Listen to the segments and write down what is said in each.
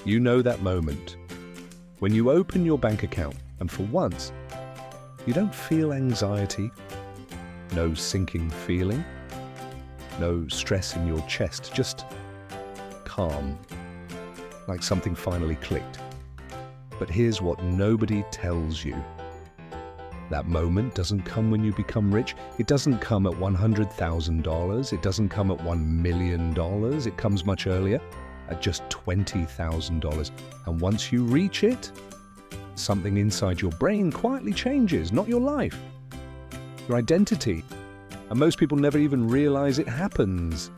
You know that moment when you open your bank account and for once, you don't feel anxiety, no sinking feeling, no stress in your chest, just calm, like something finally clicked. But here's what nobody tells you. That moment doesn't come when you become rich. It doesn't come at $100,000. It doesn't come at $1 million. It comes much earlier, at just $20,000. And once you reach it, something inside your brain quietly changes, not your life, your identity. And most people never even realize it happens.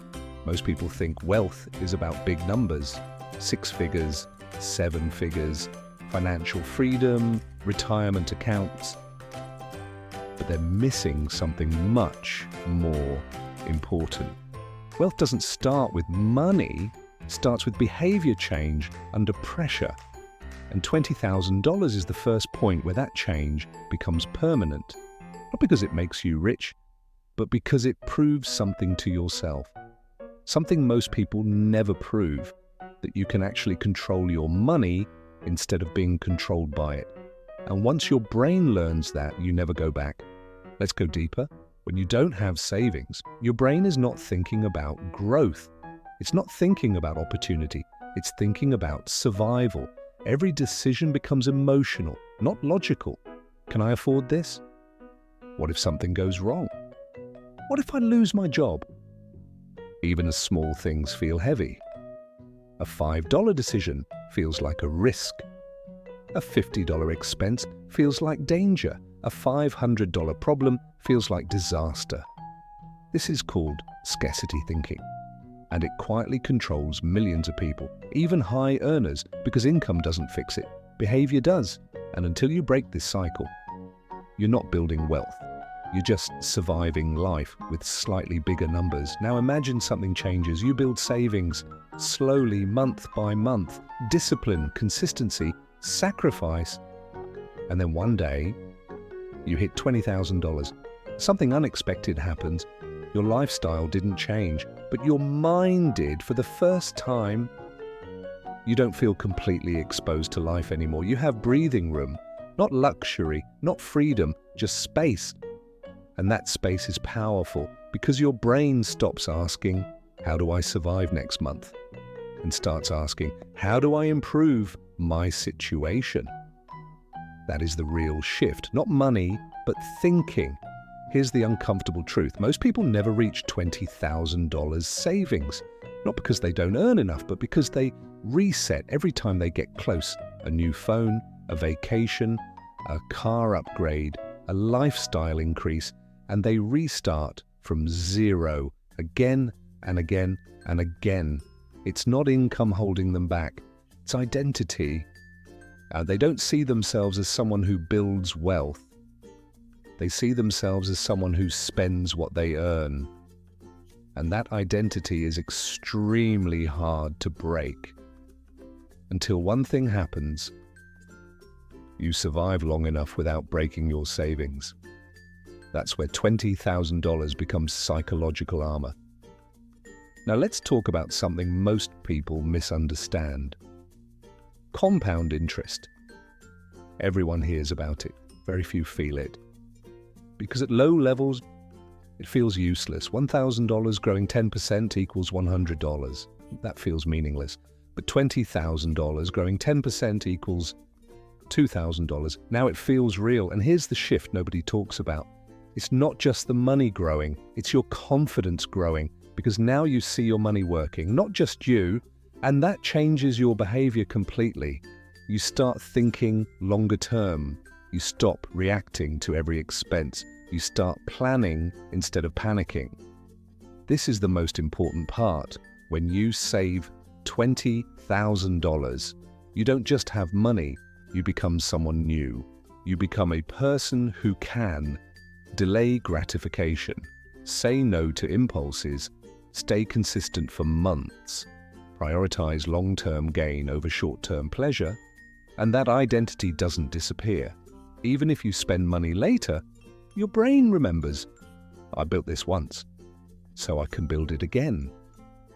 Most people think wealth is about big numbers, 6 figures, 7 figures, financial freedom, retirement accounts. But they're missing something much more important. Wealth doesn't start with money, it starts with behavior change under pressure. And $20,000 is the first point where that change becomes permanent. Not because it makes you rich, but because it proves something to yourself. Something most people never prove, that you can actually control your money instead of being controlled by it. And once your brain learns that, you never go back. Let's go deeper. When you don't have savings, your brain is not thinking about growth. It's not thinking about opportunity. It's thinking about survival. Every decision becomes emotional, not logical. Can I afford this? What if something goes wrong? What if I lose my job? Even as small things feel heavy. A $5 decision feels like a risk. A $50 expense feels like danger. A $500 problem feels like disaster. This is called scarcity thinking, and it quietly controls millions of people, even high earners, because income doesn't fix it. Behavior does, and until you break this cycle, you're not building wealth. You're just surviving life with slightly bigger numbers. Now imagine something changes. You build savings slowly, month by month, discipline, consistency, sacrifice, and then one day you hit $20,000. Something unexpected happens. Your lifestyle didn't change, but your mind did. For the first time, you don't feel completely exposed to life anymore. You have breathing room, not luxury, not freedom, just space. And that space is powerful because your brain stops asking, how do I survive next month? And starts asking, how do I improve my situation? That is the real shift, not money, but thinking. Here's the uncomfortable truth. Most people never reach $20,000 savings, not because they don't earn enough, but because they reset every time they get close. A new phone, a vacation, a car upgrade, a lifestyle increase, and they restart from zero again and again and again. It's not income holding them back, it's identity. They don't see themselves as someone who builds wealth. They see themselves as someone who spends what they earn. And that identity is extremely hard to break. Until one thing happens, you survive long enough without breaking your savings. That's where $20,000 becomes psychological armor. Now let's talk about something most people misunderstand. Compound interest. Everyone hears about it. Very few feel it. Because at low levels, it feels useless. $1,000 growing 10% equals $100. That feels meaningless. But $20,000 growing 10% equals $2,000. Now it feels real. And here's the shift nobody talks about. It's not just the money growing, it's your confidence growing, because now you see your money working, not just you, and that changes your behavior completely. You start thinking longer term. You stop reacting to every expense. You start planning instead of panicking. This is the most important part. When you save $20,000, you don't just have money, you become someone new. You become a person who can delay gratification, say no to impulses, stay consistent for months, prioritize long-term gain over short-term pleasure, and that identity doesn't disappear. Even if you spend money later, your brain remembers, I built this once, so I can build it again.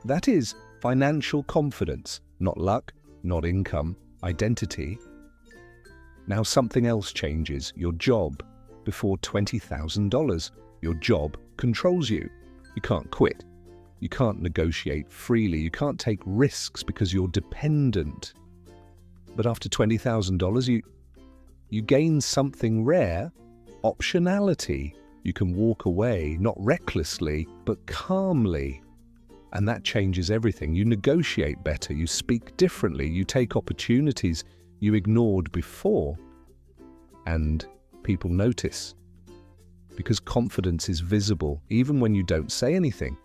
That is financial confidence, not luck, not income, identity. Now something else changes, your job. Before $20,000, your job controls you. You can't quit. You can't negotiate freely. You can't take risks because you're dependent. But after $20,000, you gain something rare, optionality. You can walk away, not recklessly, but calmly. And that changes everything. You negotiate better, you speak differently, you take opportunities you ignored before. And people notice. Because confidence is visible, even when you don't say anything.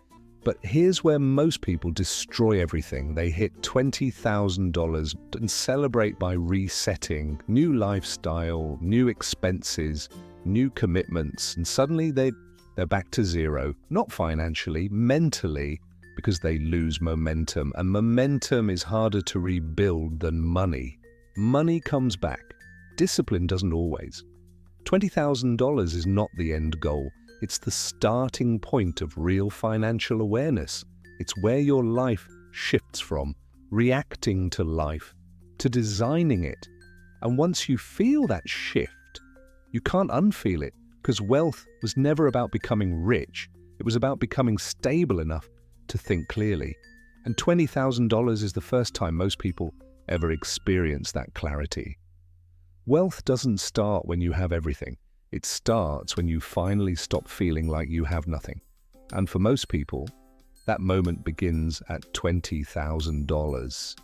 But here's where most people destroy everything. They hit $20,000 and celebrate by resetting, new lifestyle, new expenses, new commitments, and suddenly they're back to zero. Not financially, mentally, because they lose momentum. And momentum is harder to rebuild than money. Money comes back. Discipline doesn't always. $20,000 is not the end goal. It's the starting point of real financial awareness. It's where your life shifts from reacting to life to designing it. And once you feel that shift, you can't unfeel it, because wealth was never about becoming rich. It was about becoming stable enough to think clearly. And $20,000 is the first time most people ever experience that clarity. Wealth doesn't start when you have everything. It starts when you finally stop feeling like you have nothing. And for most people, that moment begins at $20,000.